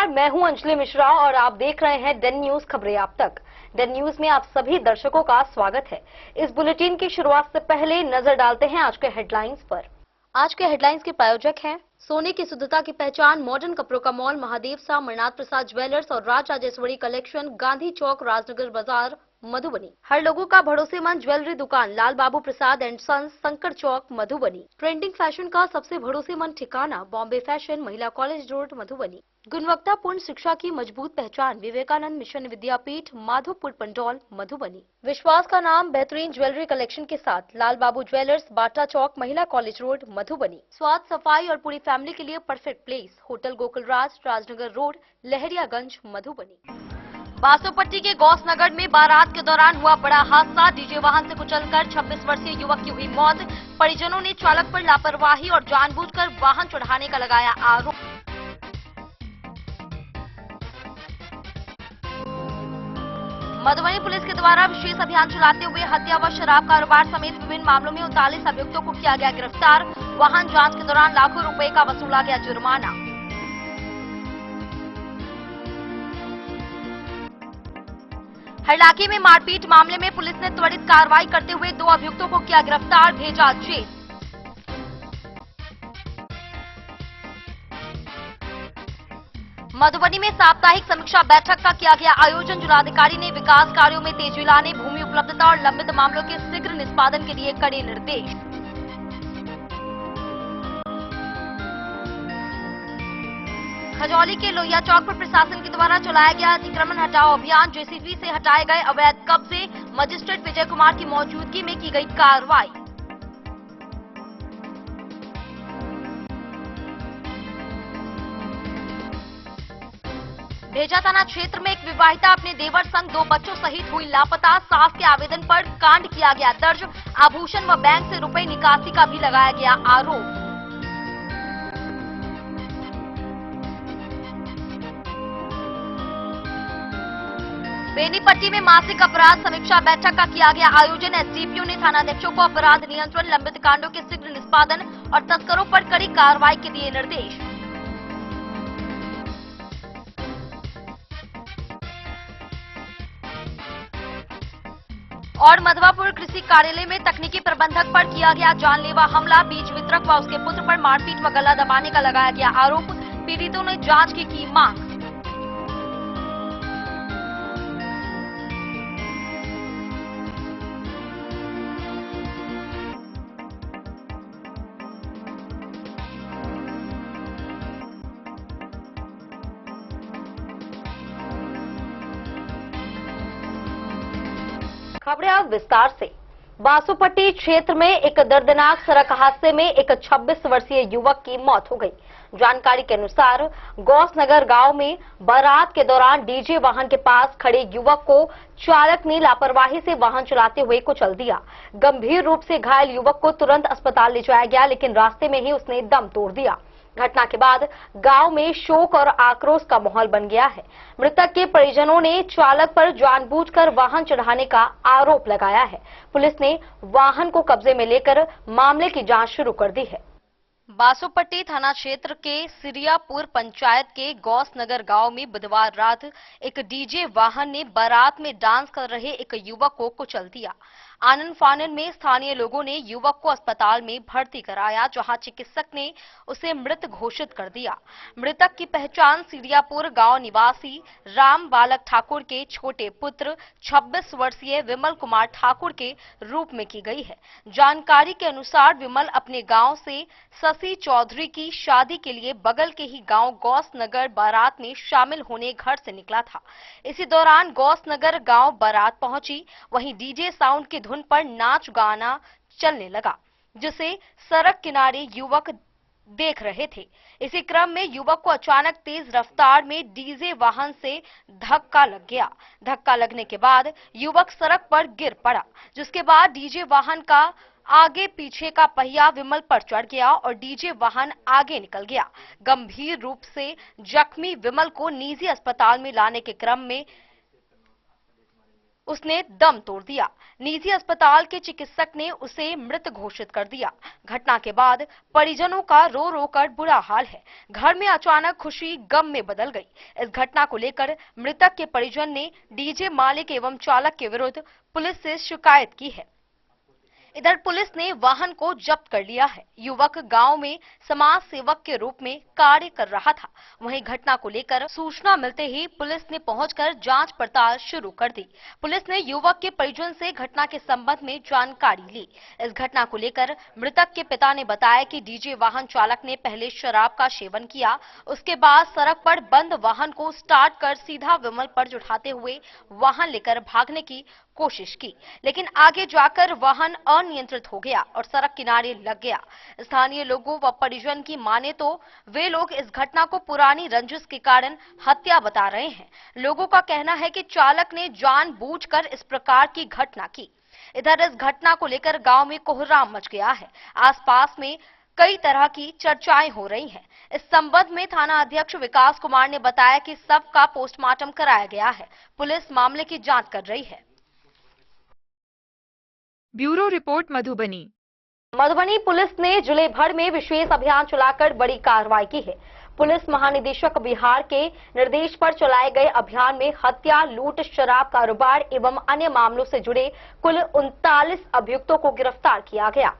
नमस्कार, मैं हूं अंजलि मिश्रा और आप देख रहे हैं डेन न्यूज खबरें आप तक। डेन न्यूज में आप सभी दर्शकों का स्वागत है। इस बुलेटिन की शुरुआत से पहले नजर डालते हैं आज के हेडलाइंस पर। आज के हेडलाइंस के प्रायोजक हैं सोने की शुद्धता की पहचान मॉडर्न कपड़ों का मॉल महादेव सा मणिनाथ प्रसाद ज्वेलर्स और राज राजेश्वरी कलेक्शन, गांधी चौक, राजनगर बाजार, मधुबनी। हर लोगों का भरोसेमंद ज्वेलरी दुकान लाल बाबू प्रसाद एंड सन्स, संकर चौक, मधुबनी। ट्रेंडिंग फैशन का सबसे भरोसेमंद ठिकाना बॉम्बे फैशन, महिला कॉलेज रोड, मधुबनी। गुणवत्तापूर्ण शिक्षा की मजबूत पहचान विवेकानंद मिशन विद्यापीठ, माधोपुर पंडौल, मधुबनी। विश्वास का नाम बेहतरीन ज्वेलरी कलेक्शन के साथ लाल बाबू ज्वेलर्स, बाटा चौक, महिला कॉलेज रोड, मधुबनी। स्वाद, सफाई और पूरी फैमिली के लिए परफेक्ट प्लेस होटल गोकुल राज, राजनगर रोड, लहरियागंज, मधुबनी। बासोपट्टी के गौस नगर में बारात के दौरान हुआ बड़ा हादसा। डीजे वाहन से कुचलकर 26 वर्षीय युवक की हुई मौत। परिजनों ने चालक पर लापरवाही और जानबूझकर वाहन चढ़ाने का लगाया आरोप। मधुबनी पुलिस के द्वारा विशेष अभियान चलाते हुए हत्या व शराब कारोबार समेत विभिन्न मामलों में 39 अभियुक्तों को किया गया गिरफ्तार। वाहन जांच के दौरान लाखों रुपए का वसूला गया जुर्माना। हरलाखी में मारपीट मामले में पुलिस ने त्वरित कार्रवाई करते हुए 2 अभियुक्तों को किया गिरफ्तार, भेजा जेल। मधुबनी में साप्ताहिक समीक्षा बैठक का किया गया आयोजन। जिलाधिकारी ने विकास कार्यों में तेजी लाने, भूमि उपलब्धता और लंबित मामलों के शीघ्र निष्पादन के लिए कड़े निर्देश। खजौली के लोहिया चौक पर प्रशासन के द्वारा चलाया गया अतिक्रमण हटाओ अभियान। जेसीबी से हटाए गए अवैध कब्जे। मजिस्ट्रेट विजय कुमार की मौजूदगी में की गई कार्रवाई। भेजा थाना क्षेत्र में एक विवाहिता अपने देवर संग 2 बच्चों सहित हुई लापता। सास के आवेदन पर कांड किया गया दर्ज। आभूषण व बैंक से रुपए निकासी का भी लगाया गया आरोप। बेनीपट्टी में मासिक अपराध समीक्षा बैठक का किया गया आयोजन। एसडीपीओ ने थानाध्यक्षों को अपराध नियंत्रण, लंबित कांडों के शीघ्र निष्पादन और तस्करों पर कड़ी कार्रवाई के दिए निर्देश। और मधवापुर कृषि कार्यालय में तकनीकी प्रबंधक पर किया गया जानलेवा हमला। बीज वितरक व उसके पुत्र पर मारपीट व गला दबाने का लगाया गया आरोप। पीड़ितों ने जांच की मांग। खबरें अब विस्तार से। बासोपट्टी क्षेत्र में एक दर्दनाक सड़क हादसे में एक 26 वर्षीय युवक की मौत हो गई। जानकारी के अनुसार गौस नगर गांव में बारात के दौरान डीजे वाहन के पास खड़े युवक को चालक ने लापरवाही से वाहन चलाते हुए कुचल दिया। गंभीर रूप से घायल युवक को तुरंत अस्पताल ले जाया गया, लेकिन रास्ते में ही उसने दम तोड़ दिया। घटना के बाद गांव में शोक और आक्रोश का माहौल बन गया है। मृतक के परिजनों ने चालक पर जानबूझकर वाहन चढ़ाने का आरोप लगाया है। पुलिस ने वाहन को कब्जे में लेकर मामले की जांच शुरू कर दी है। बासोपट्टी थाना क्षेत्र के सिरियापुर पंचायत के गौस नगर गांव में बुधवार रात एक डीजे वाहन ने बारात में डांस कर रहे एक युवक को कुचल दिया। आनन फानन में स्थानीय लोगों ने युवक को अस्पताल में भर्ती कराया, जहां चिकित्सक ने उसे मृत घोषित कर दिया। मृतक की पहचान सिरियापुर गांव निवासी राम बालक ठाकुर के छोटे पुत्र 26 वर्षीय विमल कुमार ठाकुर के रूप में की गई है। जानकारी के अनुसार विमल अपने गांव से शशि चौधरी की शादी के लिए बगल के ही गांव गौस नगर बारात में शामिल होने घर से निकला था। इसी दौरान गौस नगर गांव बारात पहुंची, वहीं डीजे साउंड की धुन पर नाच गाना चलने लगा, जिसे सड़क किनारे युवक देख रहे थे। इसी क्रम में युवक को अचानक तेज रफ्तार में डीजे वाहन से धक्का लग गया। धक्का लगने के बाद युवक सड़क पर गिर पड़ा, जिसके बाद डीजे वाहन का आगे पीछे का पहिया विमल पर चढ़ गया और डीजे वाहन आगे निकल गया। गंभीर रूप से जख्मी विमल को निजी अस्पताल में लाने के क्रम में उसने दम तोड़ दिया। निजी अस्पताल के चिकित्सक ने उसे मृत घोषित कर दिया। घटना के बाद परिजनों का रो रो कर बुरा हाल है। घर में अचानक खुशी गम में बदल गई। इस घटना को लेकर मृतक के परिजन ने डीजे मालिक एवं चालक के विरुद्ध पुलिस से शिकायत की है। इधर पुलिस ने वाहन को जब्त कर लिया है। युवक गांव में समाज सेवक के रूप में कार्य कर रहा था। वहीं घटना को लेकर सूचना मिलते ही पुलिस ने पहुंचकर जांच पड़ताल शुरू कर दी। पुलिस ने युवक के परिजन से घटना के संबंध में जानकारी ली। इस घटना को लेकर मृतक के पिता ने बताया कि डीजे वाहन चालक ने पहले शराब का सेवन किया, उसके बाद सड़क पर बंद वाहन को स्टार्ट कर सीधा विमल पर उठाते हुए वाहन लेकर भागने की कोशिश की, लेकिन आगे जाकर वाहन अनियंत्रित हो गया और सड़क किनारे लग गया। स्थानीय लोगों व परिजन की माने तो वे लोग इस घटना को पुरानी रंजिश के कारण हत्या बता रहे हैं। लोगों का कहना है कि चालक ने जानबूझकर इस प्रकार की घटना की। इधर इस घटना को लेकर गांव में कोहराम मच गया है। आसपास में कई तरह की चर्चाएं हो रही हैं। इस संबंध में थाना अध्यक्ष विकास कुमार ने बताया कि सब का पोस्टमार्टम कराया गया है। पुलिस मामले की जांच कर रही है। Bureau report Madhubani. Madhubani police ने जिले भर में विशेष अभियान चलाकर बड़ी कार्रवाई की है। पुलिस महानिदेशक बिहार के निर्देश पर चलाए गए अभियान में हत्या, लूट, शराब कारोबार एवं अन्य मामलों से जुड़े कुल 39 अभियुक्तों को गिरफ्तार किया गया।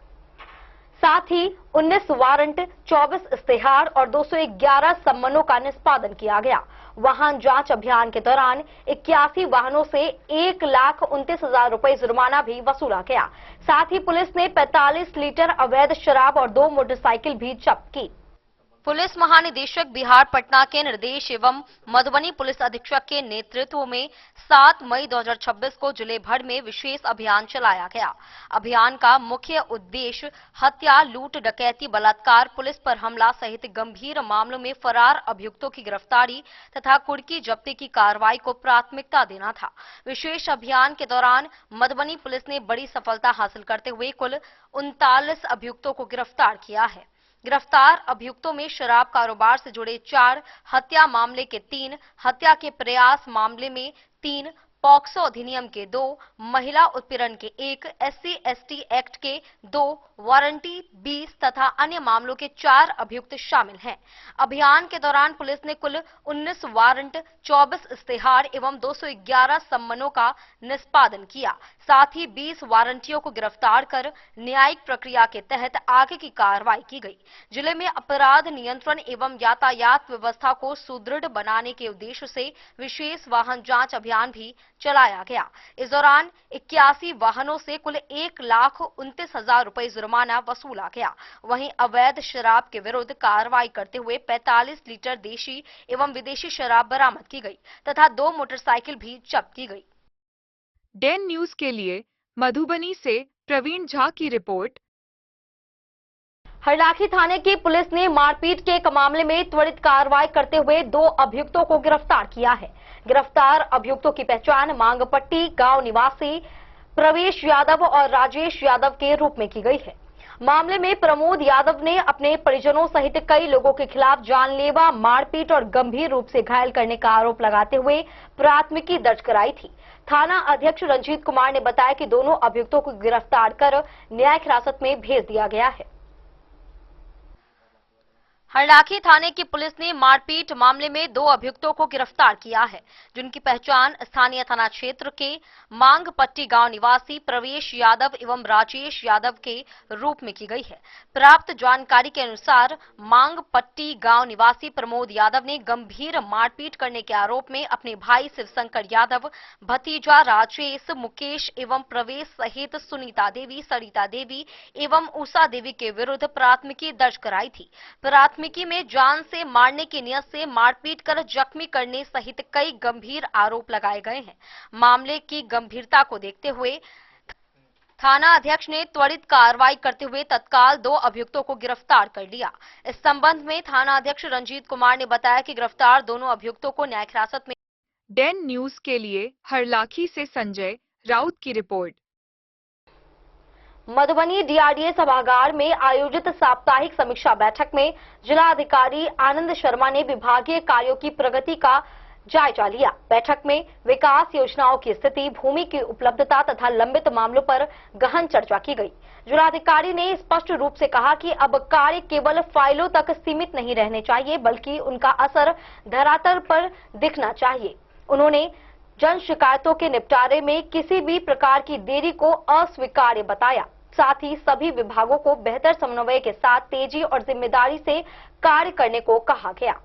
साथ ही 19 वारंट, 24 इस्तेहार और 211 सम्मनों का निष्पादन किया गया। वाहन जांच अभियान के दौरान 81 वाहनों से 1,29,000 रुपए जुर्माना भी वसूला गया। साथ ही पुलिस ने 45 लीटर अवैध शराब और 2 मोटरसाइकिल भी जब्त की। पुलिस महानिदेशक बिहार पटना के निर्देश एवं मधुबनी पुलिस अधीक्षक के नेतृत्व में 7 मई 2026 को जिले भर में विशेष अभियान चलाया गया। अभियान का मुख्य उद्देश्य हत्या, लूट, डकैती, बलात्कार, पुलिस पर हमला सहित गंभीर मामलों में फरार अभियुक्तों की गिरफ्तारी तथा कुर्की जब्ती की कार्रवाई को प्राथमिकता देना था। विशेष अभियान के दौरान मधुबनी पुलिस ने बड़ी सफलता हासिल करते हुए कुल 39 अभियुक्तों को गिरफ्तार किया है। गिरफ्तार अभियुक्तों में शराब कारोबार से जुड़े 4, हत्या मामले के 3, हत्या के प्रयास मामले में 3, पॉक्सो अधिनियम के 2, महिला उत्पीड़न के 1, SC/ST एक्ट के 2, वारंटी 20 तथा अन्य मामलों के 4 अभियुक्त शामिल हैं। अभियान के दौरान पुलिस ने कुल 19 वारंट, 24 इस्तेहार एवं 211 सम्मनों का निष्पादन किया। साथ ही 20 वारंटियों को गिरफ्तार कर न्यायिक प्रक्रिया के तहत आगे की कार्रवाई की गई। जिले में अपराध नियंत्रण एवं यातायात व्यवस्था को सुदृढ़ बनाने के उद्देश्य से विशेष वाहन जांच अभियान भी चलाया गया। इस दौरान 81 वाहनों से कुल 1,29,000 रुपए जुर्माना वसूला गया। वहीं अवैध शराब के विरुद्ध कार्रवाई करते हुए 45 लीटर देशी एवं विदेशी शराब बरामद की गई तथा 2 मोटरसाइकिल भी जब्त की गई। डेन न्यूज के लिए मधुबनी से प्रवीण झा की रिपोर्ट। हरलाखी थाने की पुलिस ने मारपीट के एक मामले में त्वरित कार्रवाई करते हुए 2 अभियुक्तों को गिरफ्तार किया है। गिरफ्तार अभियुक्तों की पहचान मांगपट्टी गांव निवासी प्रवेश यादव और राजेश यादव के रूप में की गई है। मामले में प्रमोद यादव ने अपने परिजनों सहित कई लोगों के खिलाफ जानलेवा मारपीट और गंभीर रूप से घायल करने का आरोप लगाते हुए प्राथमिकी दर्ज कराई थी। थाना अध्यक्ष रंजीत कुमार ने बताया कि दोनों अभियुक्तों को गिरफ्तार कर न्यायिक हिरासत में भेज दिया गया है। हरलाखी थाने की पुलिस ने मारपीट मामले में 2 अभियुक्तों को गिरफ्तार किया है, जिनकी पहचान स्थानीय थाना क्षेत्र के मांगपट्टी गांव निवासी प्रवेश यादव एवं राजेश यादव के रूप में की गई है। प्राप्त जानकारी के अनुसार मांगपट्टी गांव निवासी प्रमोद यादव ने गंभीर मारपीट करने के आरोप में अपने भाई शिवशंकर यादव, भतीजा राजेश, मुकेश एवं प्रवेश सहित सुनीता देवी, सरिता देवी एवं उषा देवी के विरुद्ध प्राथमिकी दर्ज कराई थी। प्राथमिकी में जान से मारने की नियत से मारपीट कर जख्मी करने सहित कई गंभीर आरोप लगाए गए हैं। मामले की गंभीरता को देखते हुए थाना अध्यक्ष ने त्वरित कार्रवाई करते हुए तत्काल 2 अभियुक्तों को गिरफ्तार कर लिया। इस संबंध में थाना अध्यक्ष रंजीत कुमार ने बताया कि गिरफ्तार दोनों अभियुक्तों को न्यायिक हिरासत में। डेन न्यूज के लिए हरलाखी से संजय राउत की रिपोर्ट। मधुबनी डीआरडीए सभागार में आयोजित साप्ताहिक समीक्षा बैठक में जिलाधिकारी आनंद शर्मा ने विभागीय कार्यों की प्रगति का जायजा लिया। बैठक में विकास योजनाओं की स्थिति, भूमि की उपलब्धता तथा लंबित मामलों पर गहन चर्चा की गई। जिलाधिकारी ने स्पष्ट रूप से कहा कि अब कार्य केवल फाइलों तक सीमित नहीं रहने चाहिए, बल्कि उनका असर धरातल पर दिखना चाहिए। उन्होंने जन शिकायतों के निपटारे में किसी भी प्रकार की देरी को अस्वीकार्य बताया। साथ ही सभी विभागों को बेहतर समन्वय के साथ तेजी और जिम्मेदारी से कार्य करने को कहा गया।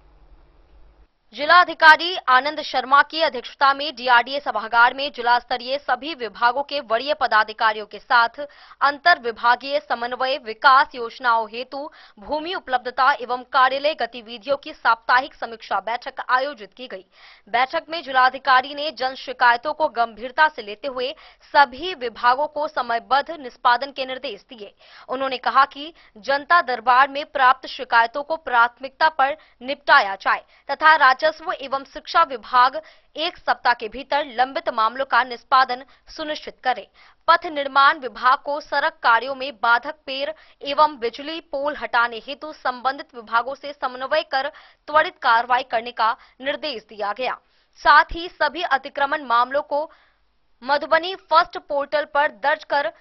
जिलाधिकारी आनंद शर्मा की अध्यक्षता में डीआरडीए सभागार में जिला स्तरीय सभी विभागों के वरीय पदाधिकारियों के साथ अंतर विभागीय समन्वय, विकास योजनाओं हेतु भूमि उपलब्धता एवं कार्यालय गतिविधियों की साप्ताहिक समीक्षा बैठक आयोजित की गई। बैठक में जिलाधिकारी ने जन शिकायतों को गंभीरता से लेते हुए सभी विभागों को समयबद्ध निष्पादन के निर्देश दिए। उन्होंने कहा कि जनता दरबार में प्राप्त शिकायतों को प्राथमिकता पर निपटाया जाए तथा राजस्व एवं शिक्षा विभाग 1 सप्ताह के भीतर लंबित मामलों का निष्पादन सुनिश्चित करे। पथ निर्माण विभाग को सड़क कार्यों में बाधक पेड़ एवं बिजली पोल हटाने हेतु संबंधित विभागों से समन्वय कर त्वरित कार्रवाई करने का निर्देश दिया गया। साथ ही सभी अतिक्रमण मामलों को मधुबनी फर्स्ट पोर्टल पर दर्ज कर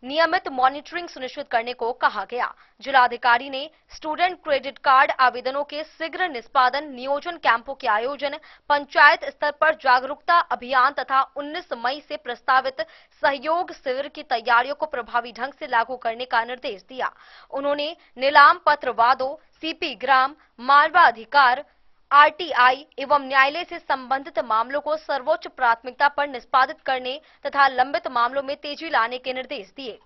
नियमित मॉनिटरिंग सुनिश्चित करने को कहा गया। जिलाधिकारी ने स्टूडेंट क्रेडिट कार्ड आवेदनों के शीघ्र निष्पादन, नियोजन कैंपों के आयोजन, पंचायत स्तर पर जागरूकता अभियान तथा 19 मई से प्रस्तावित सहयोग शिविर की तैयारियों को प्रभावी ढंग से लागू करने का निर्देश दिया। उन्होंने नीलाम पत्र वादों, सीपी ग्राम, मालवा अधिकार, आरटीआई एवं न्यायालय से संबंधित मामलों को सर्वोच्च प्राथमिकता पर निष्पादित करने तथा लंबित मामलों में तेजी लाने के निर्देश दिए।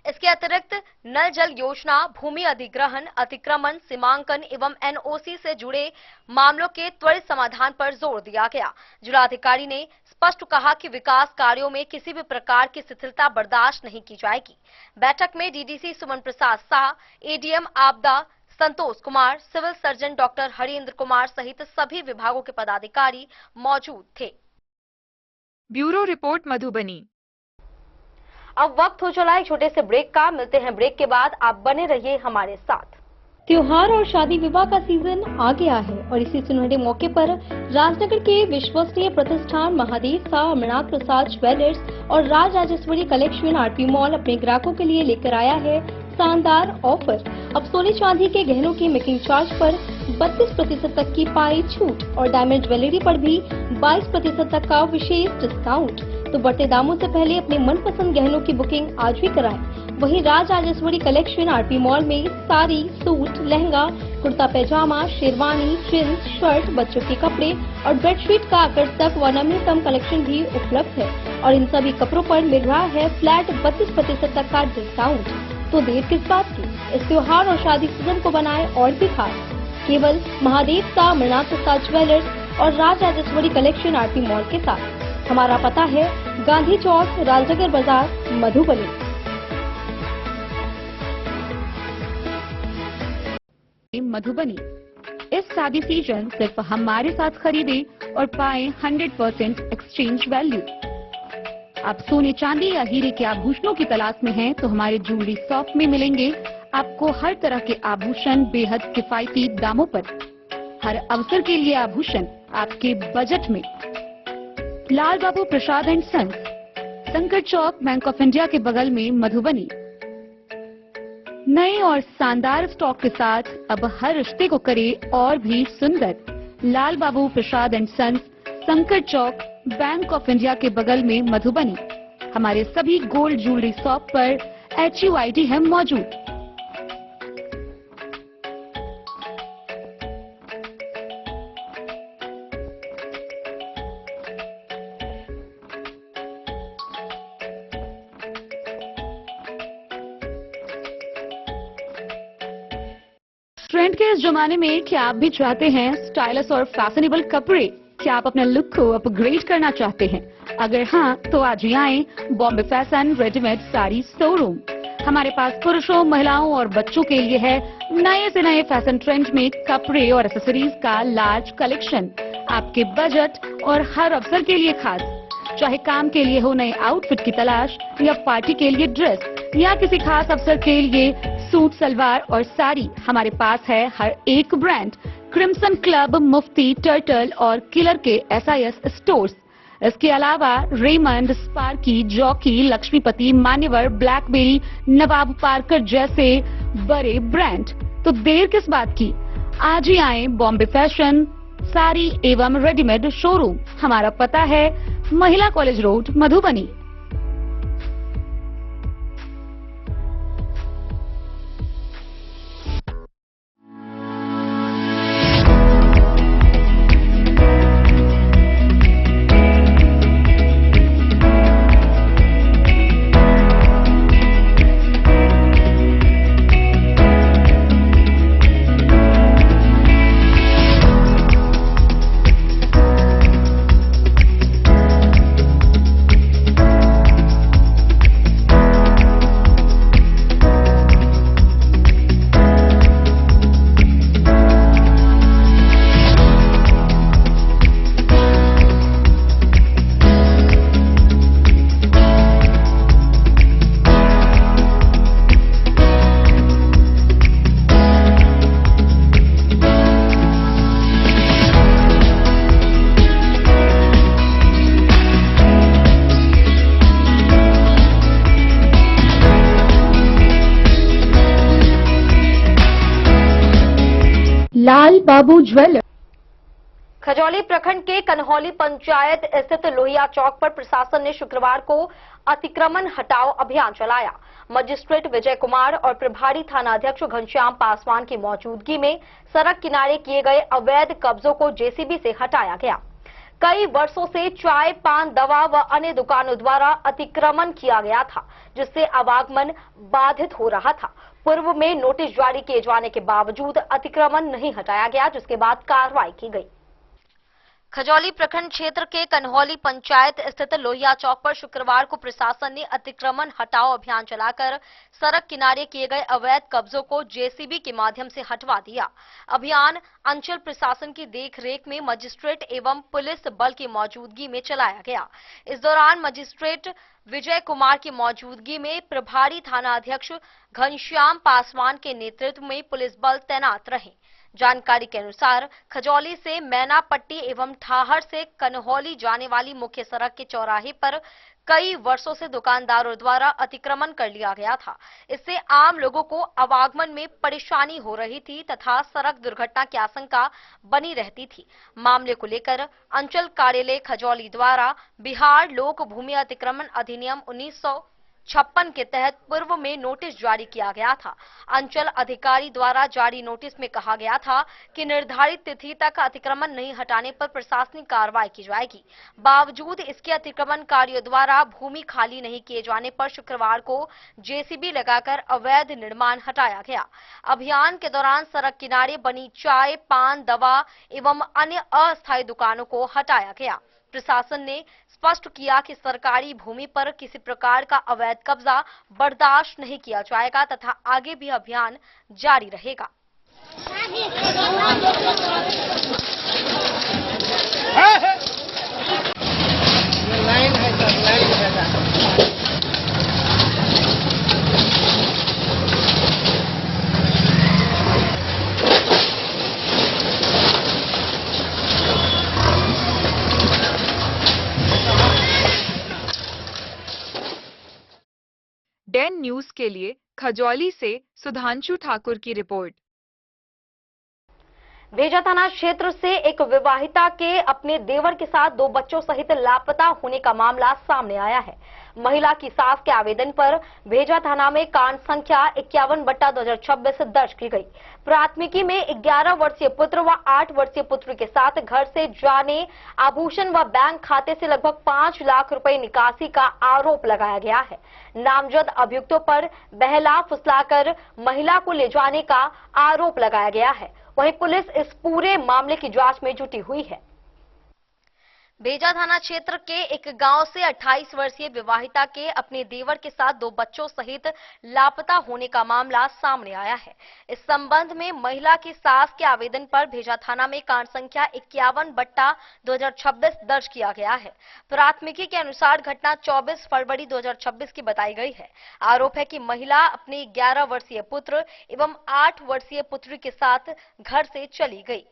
इसके अतिरिक्त नल जल योजना, भूमि अधिग्रहण, अतिक्रमण, सीमांकन एवं एनओसी से जुड़े मामलों के त्वरित समाधान पर जोर दिया गया। जिलाधिकारी ने स्पष्ट कहा कि विकास कार्यों में किसी भी प्रकार की शिथिलता बर्दाश्त नहीं की जाएगी। बैठक में डीडीसी सुमन प्रसाद शाह, एडीएम आपदा Santosh Kumar, civil surgeon doctor Harindra Kumar सहित सभी विभागों के पदाधिकारी मौजूद थे। Bureau report Madhubani. अब वक्त हो चला एक छोटे से ब्रेक का। मिलते हैं ब्रेक के बाद, आप बने रहिए हमारे साथ। त्योहार और शादी विवाह का सीजन आ गया है और इसी सुनहरे मौके पर राजनगर के विश्वसनीय प्रतिष्ठान महादेव शाह अमरनाथ प्रसाद ज्वेलर्स और Raj Rajeshwari collection RP mall अपने ग्राहकों के लिए लेकर आया है शानदार ऑफर। अब सोने चांदी के गहनों की मेकिंग चार्ज पर 32% तक की पाई छूट और डायमंड ज्वेलरी पर भी 22% तक का विशेष डिस्काउंट। तो बढ़ते दामों से पहले अपने मनपसंद गहनों की बुकिंग आज भी कराएं। वहीं Raj Rajeshwari collection RP mall में साड़ी, सूट, लहंगा, कुर्ता पैजामा, शेरवानी, जींस, शर्ट, बच्चों के कपड़े और बेडशीट का आकर्षक व नवीनतम कलेक्शन भी उपलब्ध है और इन सभी कपड़ों पर मिल रहा है फ्लैट 32% तक का डिस्काउंट। तो देर किस बात की, इस त्योहार और शादी सीजन को बनाए और भी खास। केवल महादेव शाह अमरनाथ प्रसाद ज्वेलर्स और Raj Rajeshwari collection RP mall के साथ। हमारा पता है गांधी चौक, राजनगर बाजार, मधुबनी। मधुबनी इस शादी सीजन सिर्फ हमारे साथ खरीदे और पाए 100% एक्सचेंज वैल्यू। आप सोने चांदी या हीरे के आभूषणों की तलाश में हैं तो हमारे ज्वेलरी शॉप में मिलेंगे आपको हर तरह के आभूषण बेहद किफायती दामों पर। हर अवसर के लिए आभूषण आपके बजट में। लाल बाबू प्रसाद एंड सन्स, संकट चौक, बैंक ऑफ इंडिया के बगल में, मधुबनी। नए और शानदार स्टॉक के साथ अब हर रिश्ते को करे और भी सुंदर। लाल बाबू प्रसाद एंड सन्स, संकट चौक, बैंक ऑफ इंडिया के बगल में, मधुबनी। हमारे सभी गोल्ड ज्वेलरी शॉप पर HUID है मौजूद। ट्रेंड के इस जमाने में क्या आप भी चाहते हैं स्टाइलिश और फैशनेबल कपड़े? क्या आप अपने लुक को अपग्रेड करना चाहते हैं? अगर हाँ, तो आज ही आए Bombay fashion readymade sari showroom. हमारे पास पुरुषों, महिलाओं और बच्चों के लिए है नए से नए फैशन ट्रेंड में कपड़े और एक्सेसरीज का लार्ज कलेक्शन। आपके बजट और हर अवसर के लिए खास। चाहे काम के लिए हो नए आउटफिट की तलाश या पार्टी के लिए ड्रेस या किसी खास अवसर के लिए सूट, सलवार और साड़ी, हमारे पास है हर एक ब्रांड। क्रिम्सन क्लब, मुफ्ती, टर्टल और किलर के SIS स्टोर्स। इसके अलावा रेमंड, स्पार्की, जॉकी, लक्ष्मीपति, मान्यवर, ब्लैकबेरी, नवाब पार्कर जैसे बड़े ब्रांड। तो देर किस बात की, आज ही आए बॉम्बे फैशन साड़ी एवं रेडीमेड शोरूम। हमारा पता है महिला कॉलेज रोड, मधुबनी। लाल बाबू ज्वेलर। खजौली प्रखंड के कन्हौली पंचायत स्थित लोहिया चौक पर प्रशासन ने शुक्रवार को अतिक्रमण हटाओ अभियान चलाया। मजिस्ट्रेट विजय कुमार और प्रभारी थाना अध्यक्ष घनश्याम पासवान की मौजूदगी में सड़क किनारे किए गए अवैध कब्जों को जेसीबी से हटाया गया। कई वर्षों से चाय, पान, दवा व अन्य दुकानों द्वारा अतिक्रमण किया गया था, जिससे आवागमन बाधित हो रहा था। पूर्व में नोटिस जारी किए जाने के बावजूद अतिक्रमण नहीं हटाया गया, जिसके बाद कार्रवाई की गई। खजौली प्रखंड क्षेत्र के कन्हौली पंचायत स्थित लोहिया चौक पर शुक्रवार को प्रशासन ने अतिक्रमण हटाओ अभियान चलाकर सड़क किनारे किए गए अवैध कब्जों को जेसीबी के माध्यम से हटवा दिया। अभियान अंचल प्रशासन की देखरेख में मजिस्ट्रेट एवं पुलिस बल की मौजूदगी में चलाया गया। इस दौरान मजिस्ट्रेट विजय कुमार की मौजूदगी में प्रभारी थाना अध्यक्ष घनश्याम पासवान के नेतृत्व में पुलिस बल तैनात रहे। जानकारी के अनुसार खजौली से मैनापट्टी एवं ठाहर से कन्हौली जाने वाली मुख्य सड़क के चौराहे पर कई वर्षों से दुकानदारों द्वारा अतिक्रमण कर लिया गया था। इससे आम लोगों को आवागमन में परेशानी हो रही थी तथा सड़क दुर्घटना की आशंका बनी रहती थी। मामले को लेकर अंचल कार्यालय खजौली द्वारा बिहार लोक भूमि अतिक्रमण अधिनियम 1956 के तहत पूर्व में नोटिस जारी किया गया था। अंचल अधिकारी द्वारा जारी नोटिस में कहा गया था कि निर्धारित तिथि तक अतिक्रमण नहीं हटाने पर प्रशासनिक कार्रवाई की जाएगी। बावजूद इसके अतिक्रमणकारियों द्वारा भूमि खाली नहीं किए जाने पर शुक्रवार को जेसीबी लगाकर अवैध निर्माण हटाया गया। अभियान के दौरान सड़क किनारे बनी चाय, पान, दवा एवं अन्य अस्थायी दुकानों को हटाया गया। प्रशासन ने स्पष्ट किया कि सरकारी भूमि पर किसी प्रकार का अवैध कब्जा बर्दाश्त नहीं किया जाएगा तथा आगे भी अभियान जारी रहेगा। डेन न्यूज के लिए खजौली से सुधांशु ठाकुर की रिपोर्ट। भेजा थाना क्षेत्र से एक विवाहिता के अपने देवर के साथ 2 बच्चों सहित लापता होने का मामला सामने आया है। महिला की सास के आवेदन पर भेजा थाना में कांड संख्या 51/2026 दर्ज की गई। प्राथमिकी में 11 वर्षीय पुत्र व 8 वर्षीय पुत्री के साथ घर से जाने आभूषण व बैंक खाते से लगभग 5 लाख रुपए निकासी का आरोप लगाया गया है। नामजद अभियुक्तों पर बहला फुसलाकर महिला को ले जाने का आरोप लगाया गया है। वहीं पुलिस इस पूरे मामले की जांच में जुटी हुई है। भेजा थाना क्षेत्र के एक गांव से 28 वर्षीय विवाहिता के अपने देवर के साथ 2 बच्चों सहित लापता होने का मामला सामने आया है। इस संबंध में महिला की सास के आवेदन पर भेजा थाना में कांड संख्या 51/2026 दर्ज किया गया है। प्राथमिकी के अनुसार घटना 24 फरवरी 2026 की बताई गई है। आरोप है कि महिला अपने 11 वर्षीय पुत्र एवं 8 वर्षीय पुत्री के साथ घर से चली गई।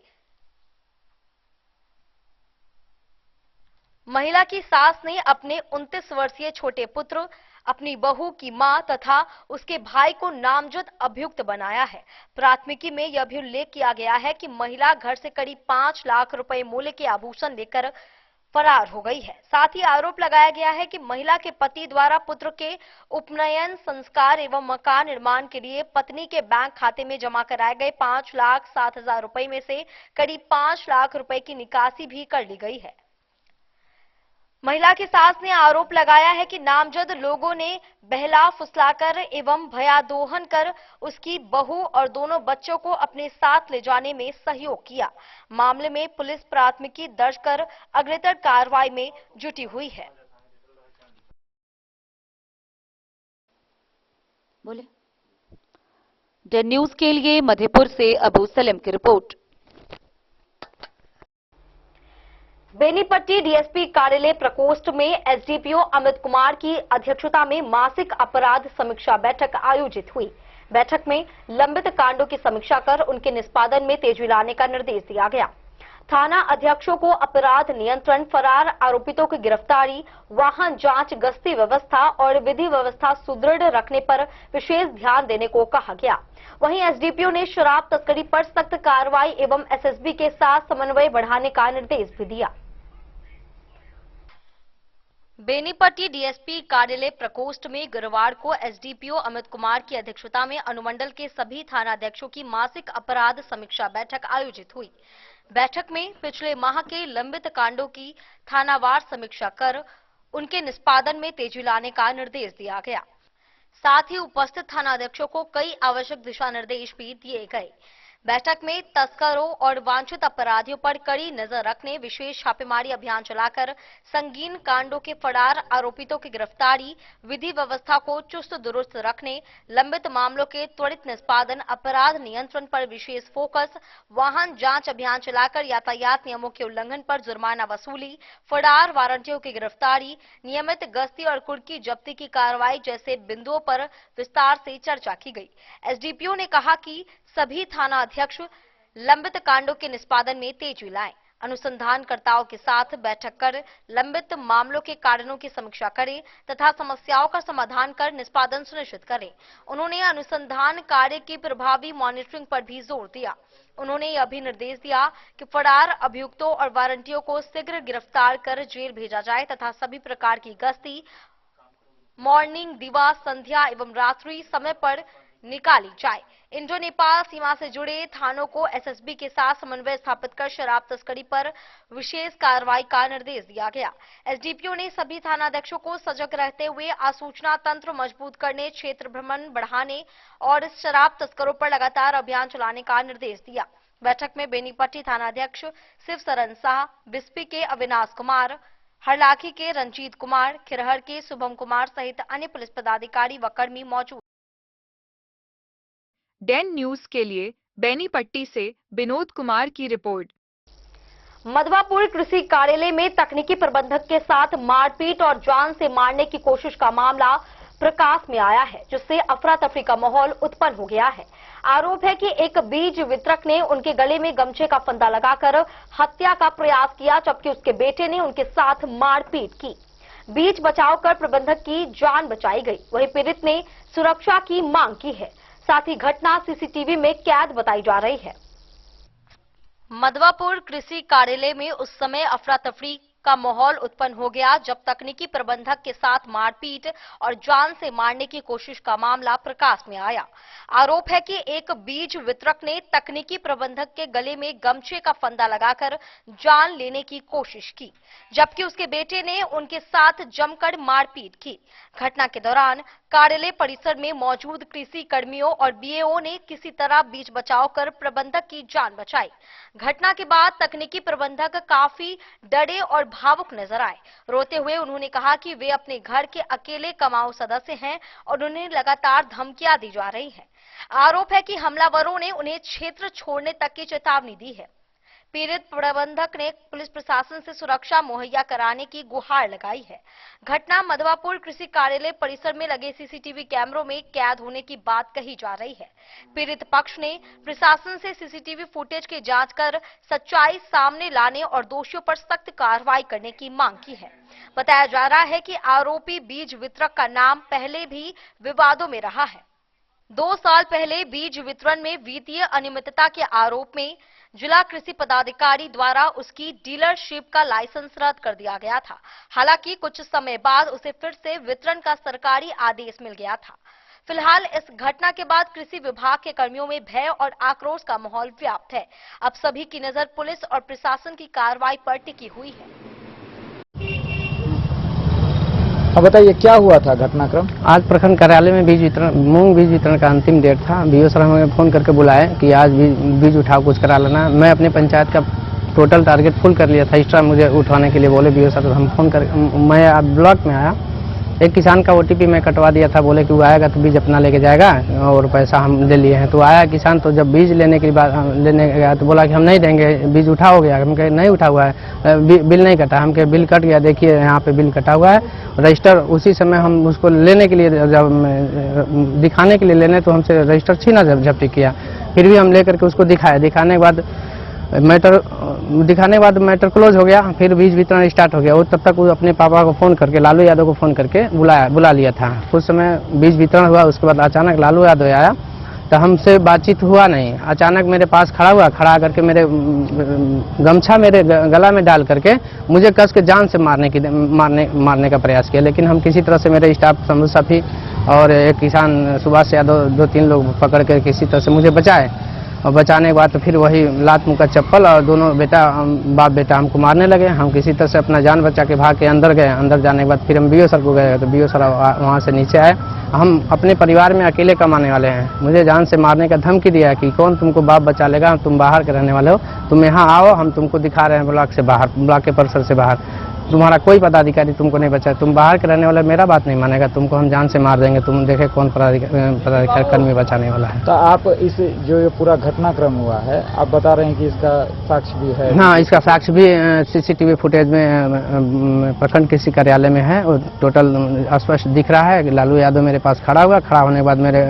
महिला की सास ने अपने 29 वर्षीय छोटे पुत्र, अपनी बहू की मां तथा उसके भाई को नामजद अभियुक्त बनाया है। प्राथमिकी में यह भी उल्लेख किया गया है कि महिला घर से करीब 5 लाख रुपए मूल्य के आभूषण लेकर फरार हो गई है। साथ ही आरोप लगाया गया है कि महिला के पति द्वारा पुत्र के उपनयन संस्कार एवं मकान निर्माण के लिए पत्नी के बैंक खाते में जमा कराए गए 5,07,000 रुपए में से करीब 5 लाख रुपए की निकासी भी कर ली गई है। महिला की सास ने आरोप लगाया है कि नामजद लोगों ने बहला फुसलाकर एवं भयादोहन कर उसकी बहू और दोनों बच्चों को अपने साथ ले जाने में सहयोग किया। मामले में पुलिस प्राथमिकी दर्ज कर अग्रेतर कार्रवाई में जुटी हुई है। बोले डेन न्यूज के लिए मधेपुर से अबू सलेम की रिपोर्ट। बेनीपट्टी डीएसपी कार्यालय प्रकोष्ठ में एसडीपीओ अमित कुमार की अध्यक्षता में मासिक अपराध समीक्षा बैठक आयोजित हुई। बैठक में लंबित कांडों की समीक्षा कर उनके निष्पादन में तेजी लाने का निर्देश दिया गया। थाना अध्यक्षों को अपराध नियंत्रण, फरार आरोपितों की गिरफ्तारी, वाहन जांच, गश्ती व्यवस्था और विधि व्यवस्था सुदृढ़ रखने पर विशेष ध्यान देने को कहा गया। वहीं एसडीपीओ ने शराब तस्करी पर सख्त कार्रवाई एवं एसएसबी के साथ समन्वय बढ़ाने का निर्देश भी दिया। बेनीपट्टी डीएसपी कार्यालय प्रकोष्ठ में गुरुवार को एसडीपीओ अमित कुमार की अध्यक्षता में अनुमंडल के सभी थानाध्यक्षों की मासिक अपराध समीक्षा बैठक आयोजित हुई। बैठक में पिछले माह के लंबित कांडों की थानावार समीक्षा कर उनके निष्पादन में तेजी लाने का निर्देश दिया गया। साथ ही उपस्थित थानाध्यक्षों को कई आवश्यक दिशा निर्देश भी दिए गए। बैठक में तस्करों और वांछित अपराधियों पर कड़ी नजर रखने, विशेष छापेमारी अभियान चलाकर संगीन कांडों के फरार आरोपितों की गिरफ्तारी, विधि व्यवस्था को चुस्त दुरुस्त रखने, लंबित मामलों के त्वरित निष्पादन, अपराध नियंत्रण पर विशेष फोकस, वाहन जांच अभियान चलाकर यातायात नियमों के उल्लंघन पर जुर्माना वसूली, फरार वारंटियों की गिरफ्तारी, नियमित गश्ती और कुर्की जब्ती की कार्रवाई जैसे बिंदुओं पर विस्तार से चर्चा की गई। एसडीपीओ ने कहा कि सभी थाना अध्यक्ष लंबित कांडों के निष्पादन में तेजी लाएं, अनुसंधानकर्ताओं के साथ बैठक कर लंबित मामलों के कारणों की समीक्षा करें तथा समस्याओं का समाधान कर निष्पादन सुनिश्चित करें। उन्होंने अनुसंधान कार्य की प्रभावी मॉनिटरिंग पर भी जोर दिया। उन्होंने यह भी निर्देश दिया कि फरार अभियुक्तों और वारंटियों को शीघ्र गिरफ्तार कर जेल भेजा जाए तथा सभी प्रकार की गश्ती मॉर्निंग, दिवा, संध्या एवं रात्रि समय पर निकाली जाए। इंडो नेपाल सीमा से जुड़े थानों को एसएसबी के साथ समन्वय स्थापित कर शराब तस्करी पर विशेष कार्रवाई का निर्देश दिया गया। एसडीपीओ ने सभी थानाध्यक्षों को सजग रहते हुए आसूचना तंत्र मजबूत करने, क्षेत्र भ्रमण बढ़ाने और शराब तस्करों पर लगातार अभियान चलाने का निर्देश दिया। बैठक में बेनीपट्टी थानाध्यक्ष शिव सरन शाह, बिस्पी के अविनाश कुमार, हरलाखी के रंजीत कुमार, खिरहर के शुभम कुमार सहित अन्य पुलिस पदाधिकारी व कर्मी मौजूद। डेन न्यूज के लिए बेनीपट्टी से विनोद कुमार की रिपोर्ट। मधवापुर कृषि कार्यालय में तकनीकी प्रबंधक के साथ मारपीट और जान से मारने की कोशिश का मामला प्रकाश में आया है, जिससे अफरा तफरी का माहौल उत्पन्न हो गया है। आरोप है कि एक बीज वितरक ने उनके गले में गमछे का फंदा लगाकर हत्या का प्रयास किया, जबकि उसके बेटे ने उनके साथ मारपीट की। बीज बचाव कर प्रबंधक की जान बचाई गई। वहीं पीड़ित ने सुरक्षा की मांग की है। साथ ही घटना सीसीटीवी में कैद बताई जा रही है। मधवापुर कृषि कार्यालय में उस समय अफरा तफरी का माहौल उत्पन्न हो गया जब तकनीकी प्रबंधक के साथ मारपीट और जान से मारने की कोशिश का मामला प्रकाश में आया। आरोप है कि एक बीज वितरक ने तकनीकी प्रबंधक के गले में गमछे का फंदा लगाकर जान लेने की कोशिश की, जबकि उसके बेटे ने उनके साथ जमकर मारपीट की। घटना के दौरान कार्यालय परिसर में मौजूद कृषि कर्मियों और बीएओ ने किसी तरह बीज बचाव कर प्रबंधक की जान बचाई। घटना के बाद तकनीकी प्रबंधक काफी डरे और भावुक नजर आए। रोते हुए उन्होंने कहा कि वे अपने घर के अकेले कमाऊ सदस्य हैं और उन्हें लगातार धमकियां दी जा रही हैं। आरोप है कि हमलावरों ने उन्हें क्षेत्र छोड़ने तक की चेतावनी दी है। पीड़ित प्रबंधक ने पुलिस प्रशासन से सुरक्षा मुहैया कराने की गुहार लगाई है। घटना मधवापुर कृषि कार्यालय परिसर में लगे सीसीटीवी कैमरों में कैद होने की बात कही जा रही है। पीड़ित पक्ष ने प्रशासन से सीसीटीवी फुटेज की जांच कर सच्चाई सामने लाने और दोषियों पर सख्त कार्रवाई करने की मांग की है। बताया जा रहा है कि आरोपी बीज वितरक का नाम पहले भी विवादों में रहा है। 2 साल पहले बीज वितरण में वित्तीय अनियमितता के आरोप में जिला कृषि पदाधिकारी द्वारा उसकी डीलरशिप का लाइसेंस रद्द कर दिया गया था। हालांकि कुछ समय बाद उसे फिर से वितरण का सरकारी आदेश मिल गया था। फिलहाल इस घटना के बाद कृषि विभाग के कर्मियों में भय और आक्रोश का माहौल व्याप्त है। अब सभी की नजर पुलिस और प्रशासन की कार्रवाई पर टिकी हुई है। अब बताइए क्या हुआ था घटनाक्रम? आज प्रखंड कार्यालय में मूंग बीज वितरण का अंतिम डेट था। बीओ सर हमें फोन करके बुलाए कि आज बीज उठाओ, कुछ करा लेना। मैं अपने पंचायत का टोटल टारगेट फुल कर लिया था। एक्स्ट्रा मुझे उठाने के लिए बोले बीओ सर। हम फोन कर मैं ब्लॉक में आया, एक किसान का ओटीपी मैं कटवा दिया था। बोले कि वो आएगा तो बीज अपना लेके जाएगा और पैसा हम ले लिए हैं। तो आया किसान, तो जब बीज लेने के बाद लेने गया तो बोला कि हम नहीं देंगे, बीज उठा हो गया। हम कहे नहीं उठा हुआ है, बिल नहीं कटा। हम कहे बिल कट गया, देखिए यहाँ पे बिल कटा हुआ है। रजिस्टर उसी समय हम उसको लेने के लिए, जब दिखाने के लिए लेने, तो हमसे रजिस्टर छीना झपटी किया। फिर भी हम लेकर के उसको दिखाया। दिखाने के बाद मैटर क्लोज हो गया। फिर बीज वितरण स्टार्ट हो गया। वो तब तक वो अपने पापा को फोन करके, लालू यादव को फोन करके बुला लिया था। कुछ समय बीज वितरण हुआ, उसके बाद अचानक लालू यादव आया तो हमसे बातचीत हुआ नहीं। अचानक मेरे पास खड़ा हुआ, खड़ा करके मेरे गमछा मेरे गला में डाल करके मुझे कस के जान से मारने का प्रयास किया। लेकिन हम किसी तरह से, मेरे स्टाफ समूह साथी और एक किसान सुभाष यादव, 2-3 लोग पकड़ कर किसी तरह से मुझे बचाए। और बचाने के बाद तो फिर वही लात मुँह का चप्पल और दोनों बाप बेटा हमको मारने लगे। हम किसी तरह से अपना जान बचा के भाग के अंदर गए। अंदर जाने के बाद फिर हम बीओ सर को गए तो बीओ सर वहाँ से नीचे आए। हम अपने परिवार में अकेले कमाने वाले हैं। मुझे जान से मारने का धमकी दिया कि कौन तुमको बाप बचा लेगा, तुम बाहर के रहने वाले हो, तुम यहाँ आओ, हम तुमको दिखा रहे हैं ब्लॉक से बाहर, ब्लॉक के परिसर से बाहर। तुम्हारा कोई पदाधिकारी तुमको नहीं बचा, तुम बाहर के रहने वाले, मेरा बात नहीं मानेगा, तुमको हम जान से मार देंगे। तुम देखे कौन पदाधिकारी कर्मी बचाने वाला है। तो आप इस जो ये पूरा घटनाक्रम हुआ है, आप बता रहे हैं कि इसका साक्ष्य भी है? हाँ, इसका साक्ष्य भी सीसीटीवी फुटेज में प्रखंड कृषि कार्यालय में है। और टोटल स्पष्ट दिख रहा है कि लालू यादव मेरे पास खड़ा हुआ। खड़ा होने के बाद मेरे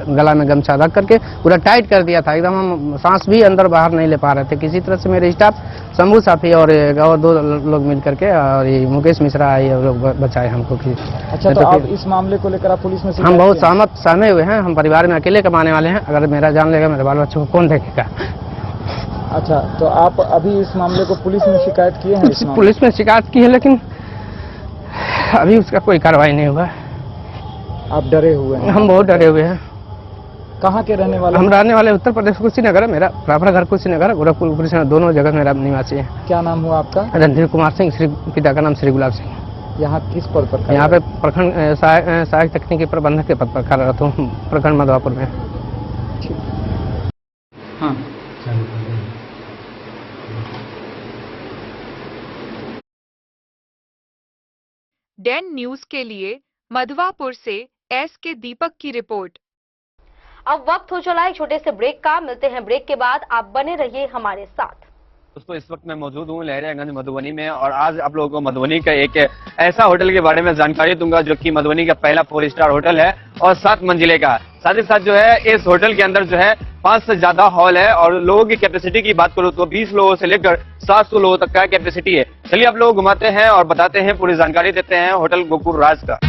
गला में गमछा रख करके पूरा टाइट कर दिया था एकदम। हम सांस भी अंदर बाहर नहीं ले पा रहे थे। किसी तरह से मेरे स्टाफ शंभू साथी और 2 लोग मिल करके और ये मुकेश मिश्रा, ये लोग बचाए हमको। अच्छा, तो आप इस मामले को लेकर आप पुलिस में हम बहुत सहमे हुए हैं। हम परिवार में अकेले कमाने वाले हैं। अगर मेरा जान लेगा, मेरे बाल बच्चों को कौन देखेगा? अच्छा, तो आप अभी इस मामले को पुलिस में शिकायत किए हैं? पुलिस में शिकायत की है, लेकिन अभी उसका कोई कार्रवाई नहीं हुआ। आप डरे हुए हैं? हम बहुत डरे हुए हैं। कहाँ के रहने वाले? हम रहने वाले उत्तर प्रदेश कुशीनगर है। मेरा प्रॉपर घर कुशीनगर, गोरखपुर, कुशीनगर, दोनों जगह मेरा निवासी है। क्या नाम हुआ आपका? रणधीर कुमार सिंह। श्री पिता का नाम श्री गुलाब सिंह। यहाँ किस पद पर? यहाँ पे प्रखंड सहायक तकनीकी प्रबंधक के पद पर कार्यरत हूँ, प्रखंड मधवापुर में। हाँ, डेन न्यूज के लिए मधवापुर से एस के दीपक की रिपोर्ट। अब वक्त हो चला एक छोटे से ब्रेक का। मिलते हैं ब्रेक के बाद, आप बने रहिए हमारे साथ। दोस्तों, इस वक्त मैं मौजूद हूँ लहरियागंज मधुबनी में और आज आप लोगों को मधुबनी का एक ऐसा होटल के बारे में जानकारी दूंगा जो कि मधुबनी का पहला 4 स्टार होटल है और 7 मंजिले का। साथ ही साथ जो है इस होटल के अंदर जो है 5 से ज्यादा हॉल है और लोगों की कैपेसिटी की बात करूँ तो 20 लोगों से लेकर 700 लोगों तक का कैपेसिटी है। चलिए आप लोग घुमाते हैं और बताते हैं, पूरी जानकारी देते हैं होटल गोकुल राज का।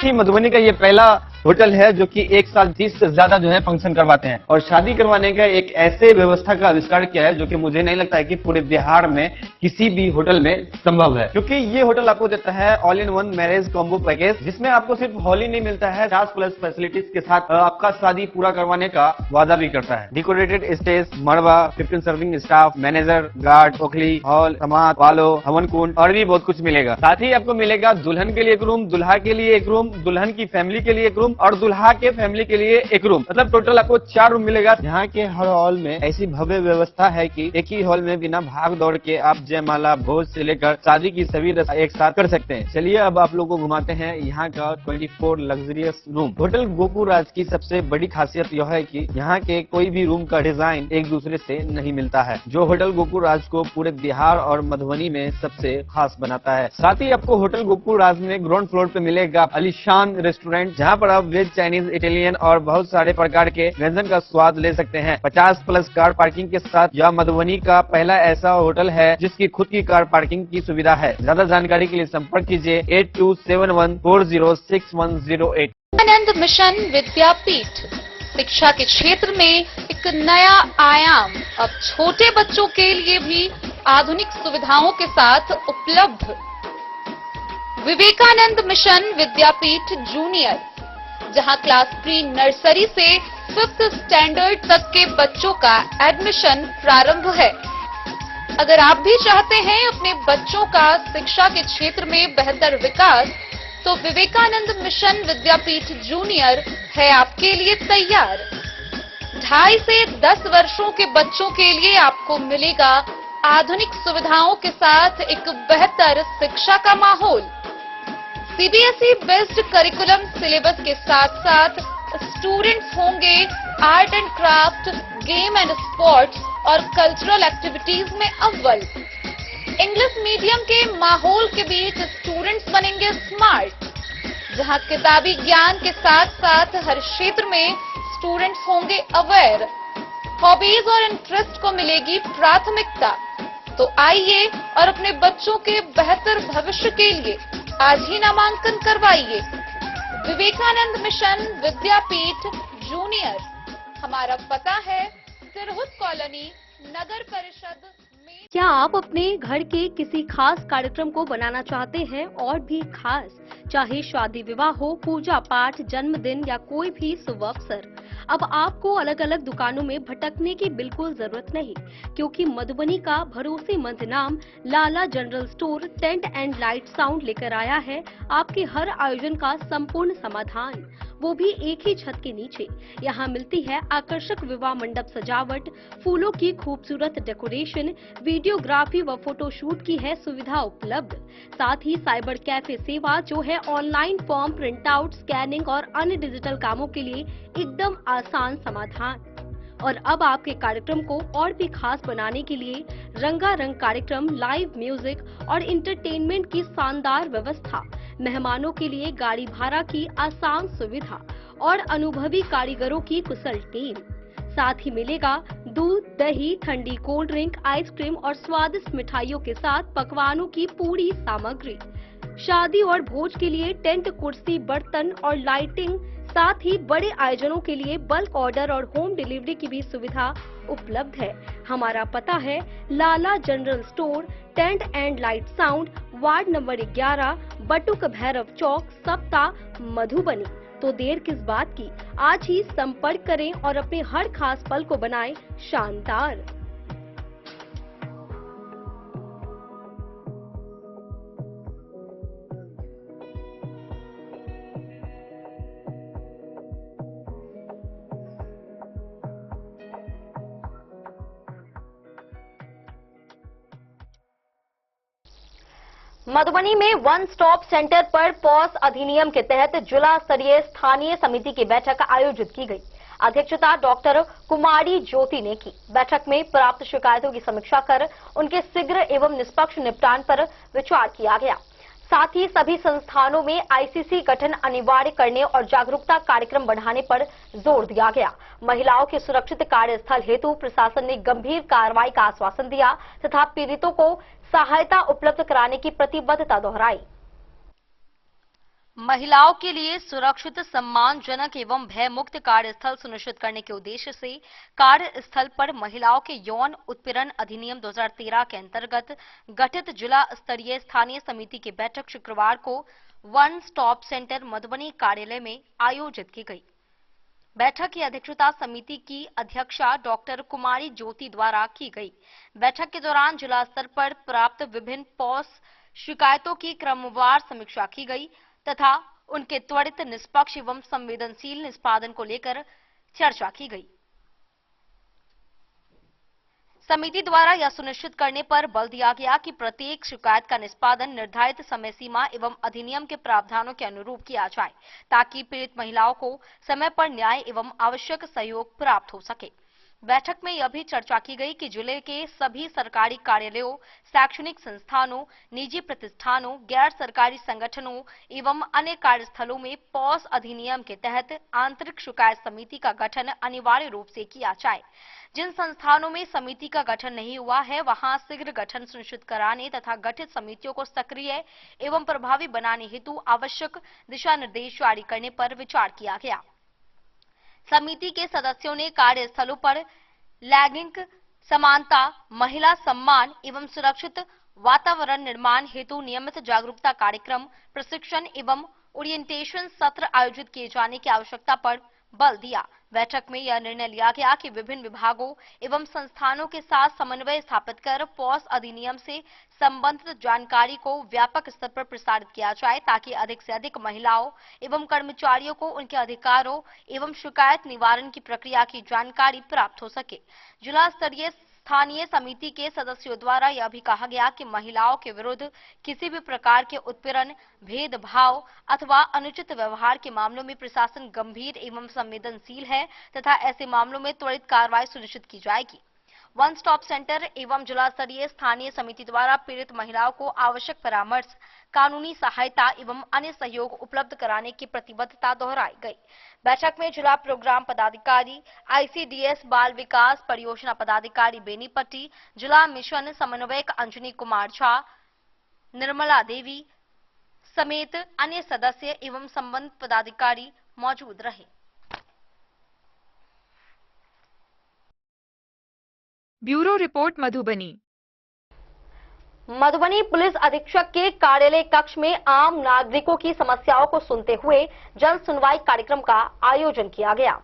मधुबनी का ये पहला होटल है जो कि एक साल 30 से ज्यादा जो है फंक्शन करवाते हैं और शादी करवाने का एक ऐसे व्यवस्था का आविष्कार किया है जो कि मुझे नहीं लगता है कि पूरे बिहार में किसी भी होटल में संभव है, क्योंकि ये होटल आपको देता है all in one marriage combo package, जिसमें आपको सिर्फ हॉल ही नहीं मिलता है, 50+ फैसिलिटीज के साथ आपका शादी पूरा करवाने का वादा भी करता है। डेकोरेटेड स्टेज, मड़वा, 15 सर्विंग स्टाफ, मैनेजर, गार्ड, ओखली, हॉल, समाज, वालो, हवन कुंड और भी बहुत कुछ मिलेगा। साथ ही आपको मिलेगा दुल्हन के लिए एक रूम, दुल्हा के लिए एक रूम, दुल्हन की फैमिली के लिए एक रूम और दुल्हा के फैमिली के लिए एक रूम, मतलब टोटल आपको 4 रूम मिलेगा। यहाँ के हर हॉल में ऐसी भव्य व्यवस्था है कि एक ही हॉल में बिना भाग दौड़ के आप जयमाला, भोज से लेकर शादी की सभी रस्म एक साथ कर सकते हैं। चलिए अब आप लोगों को घुमाते हैं यहाँ का 24 लग्जरियस रूम। होटल गोकुल राज की सबसे बड़ी खासियत यह है कि यहाँ के कोई भी रूम का डिजाइन एक दूसरे से नहीं मिलता है, जो होटल गोकुल राज को पूरे बिहार और मधुबनी में सबसे खास बनाता है। साथ ही आपको होटल गोकुल राज में ग्राउंड फ्लोर पे मिलेगा आलीशान रेस्टोरेंट, जहाँ पर आप वेज, चाइनीज, इटालियन और बहुत सारे प्रकार के व्यंजन का स्वाद ले सकते हैं। 50+ कार पार्किंग के साथ यह मधुबनी का पहला ऐसा होटल है जिसकी खुद की कार पार्किंग की सुविधा है। ज्यादा जानकारी के लिए संपर्क कीजिए 8271406108। आनंद मिशन विद्यापीठ शिक्षा के क्षेत्र में एक नया आयाम अब छोटे बच्चों के लिए भी आधुनिक सुविधाओं के साथ उपलब्ध। विवेकानंद मिशन विद्यापीठ जूनियर, जहां क्लास प्री नर्सरी से 5th स्टैंडर्ड तक के बच्चों का एडमिशन प्रारंभ है। अगर आप भी चाहते हैं अपने बच्चों का शिक्षा के क्षेत्र में बेहतर विकास, तो विवेकानंद मिशन विद्यापीठ जूनियर है आपके लिए तैयार। 2.5 से 10 वर्षों के बच्चों के लिए आपको मिलेगा आधुनिक सुविधाओं के साथ एक बेहतर शिक्षा का माहौल। सीबीएसई बेस्ड करिकुलम सिलेबस के साथ साथ स्टूडेंट्स होंगे art and craft, game and sports और कल्चरल एक्टिविटीज में अव्वल। इंग्लिश मीडियम के माहौल के बीच स्टूडेंट्स बनेंगे स्मार्ट, जहां किताबी ज्ञान के साथ साथ हर क्षेत्र में स्टूडेंट्स होंगे अवेयर। हॉबीज और इंटरेस्ट को मिलेगी प्राथमिकता। तो आइए और अपने बच्चों के बेहतर भविष्य के लिए आज ही नामांकन करवाइए। विवेकानंद मिशन विद्यापीठ जूनियर, हमारा पता है सिरहुत कॉलोनी, नगर परिषद में। क्या आप अपने घर के किसी खास कार्यक्रम को बनाना चाहते हैं और भी खास, चाहे शादी विवाह हो, पूजा पाठ, जन्मदिन या कोई भी शुभ अवसर? अब आपको अलग अलग दुकानों में भटकने की बिल्कुल जरूरत नहीं, क्योंकि मधुबनी का भरोसेमंद नाम Lala general store tent and light sound लेकर आया है आपके हर आयोजन का संपूर्ण समाधान, वो भी एक ही छत के नीचे। यहाँ मिलती है आकर्षक विवाह मंडप सजावट, फूलों की खूबसूरत डेकोरेशन, वीडियोग्राफी व फोटोशूट की है सुविधा उपलब्ध। साथ ही साइबर कैफे सेवा, जो है online form print out, scanning और अन्य डिजिटल कामों के लिए एकदम आसान समाधान। और अब आपके कार्यक्रम को और भी खास बनाने के लिए रंगारंग कार्यक्रम, लाइव म्यूजिक और इंटरटेनमेंट की शानदार व्यवस्था, मेहमानों के लिए गाड़ी भाड़ा की आसान सुविधा और अनुभवी कारीगरों की कुशल टीम। साथ ही मिलेगा दूध, दही, ठंडी कोल्ड ड्रिंक, आइसक्रीम और स्वादिष्ट मिठाइयों के साथ पकवानों की पूरी सामग्री। शादी और भोज के लिए टेंट, कुर्सी, बर्तन और लाइटिंग, साथ ही बड़े आयोजनों के लिए बल्क ऑर्डर और होम डिलीवरी की भी सुविधा उपलब्ध है। हमारा पता है Lala general store tent and light sound, ward number 11, Batuk Bhairav Chowk, Sapta, Madhubani. तो देर किस बात की, आज ही संपर्क करें और अपने हर खास पल को बनाएं शानदार। मधुबनी में वन स्टॉप सेंटर पर पॉस अधिनियम के तहत जिला स्तरीय स्थानीय समिति की बैठक आयोजित की गई। अध्यक्षता डॉक्टर कुमारी ज्योति ने की। बैठक में प्राप्त शिकायतों की समीक्षा कर उनके शीघ्र एवं निष्पक्ष निपटान पर विचार किया गया। साथ ही सभी संस्थानों में आईसीसी गठन अनिवार्य करने और जागरूकता कार्यक्रम बढ़ाने पर जोर दिया गया। महिलाओं के सुरक्षित कार्यस्थल हेतु प्रशासन ने गंभीर कार्रवाई का आश्वासन दिया तथा पीड़ितों को सहायता उपलब्ध कराने की प्रतिबद्धता दोहराई। महिलाओं के लिए सुरक्षित, सम्मानजनक एवं भयमुक्त कार्यस्थल सुनिश्चित करने के उद्देश्य से कार्यस्थल पर महिलाओं के यौन उत्पीड़न अधिनियम 2013 के अंतर्गत गठित जिला स्तरीय स्थानीय समिति की बैठक शुक्रवार को वन स्टॉप सेंटर मधुबनी कार्यालय में आयोजित की गई। बैठक की अध्यक्षता समिति की अध्यक्षा डॉक्टर कुमारी ज्योति द्वारा की गई। बैठक के दौरान जिला स्तर पर प्राप्त विभिन्न पॉस शिकायतों की क्रमवार समीक्षा की गई तथा उनके त्वरित, निष्पक्ष एवं संवेदनशील निष्पादन को लेकर चर्चा की गई। समिति द्वारा यह सुनिश्चित करने पर बल दिया गया कि प्रत्येक शिकायत का निष्पादन निर्धारित समय सीमा एवं अधिनियम के प्रावधानों के अनुरूप किया जाए, ताकि पीड़ित महिलाओं को समय पर न्याय एवं आवश्यक सहयोग प्राप्त हो सके। बैठक में यह भी चर्चा की गई कि जिले के सभी सरकारी कार्यालयों, शैक्षणिक संस्थानों, निजी प्रतिष्ठानों, गैर सरकारी संगठनों एवं अन्य कार्यस्थलों में पॉस अधिनियम के तहत आंतरिक शिकायत समिति का गठन अनिवार्य रूप से किया जाए। जिन संस्थानों में समिति का गठन नहीं हुआ है, वहां शीघ्र गठन सुनिश्चित कराने तथा गठित समितियों को सक्रिय एवं प्रभावी बनाने हेतु आवश्यक दिशा निर्देश जारी करने पर विचार किया गया। समिति के सदस्यों ने कार्यस्थलों पर लैंगिक समानता, महिला सम्मान एवं सुरक्षित वातावरण निर्माण हेतु नियमित जागरूकता कार्यक्रम, प्रशिक्षण एवं ओरिएंटेशन सत्र आयोजित किए जाने की आवश्यकता पर बल दिया। बैठक में यह निर्णय लिया गया कि विभिन्न विभागों एवं संस्थानों के साथ समन्वय स्थापित कर पॉस अधिनियम से संबंधित जानकारी को व्यापक स्तर पर प्रसारित किया जाए, ताकि अधिक से अधिक महिलाओं एवं कर्मचारियों को उनके अधिकारों एवं शिकायत निवारण की प्रक्रिया की जानकारी प्राप्त हो सके। जिला स्तरीय स्थानीय समिति के सदस्यों द्वारा यह भी कहा गया कि महिलाओं के विरुद्ध किसी भी प्रकार के उत्पीड़न, भेदभाव अथवा अनुचित व्यवहार के मामलों में प्रशासन गंभीर एवं संवेदनशील है तथा ऐसे मामलों में त्वरित कार्रवाई सुनिश्चित की जाएगी। वन स्टॉप सेंटर एवं जिला स्तरीय स्थानीय समिति द्वारा पीड़ित महिलाओं को आवश्यक परामर्श, कानूनी सहायता एवं अन्य सहयोग उपलब्ध कराने की प्रतिबद्धता दोहराई गई। बैठक में जिला प्रोग्राम पदाधिकारी, आईसीडीएस बाल विकास परियोजना पदाधिकारी बेनीपट्टी, जिला मिशन समन्वयक अंजनी कुमार झा, निर्मला देवी समेत अन्य सदस्य एवं संबंधित पदाधिकारी मौजूद रहे। Bureau report Madhubani. Madhubani police अधीक्षक के कार्यालय कक्ष में आम नागरिकों की समस्याओं को सुनते हुए जन सुनवाई कार्यक्रम का आयोजन किया गया।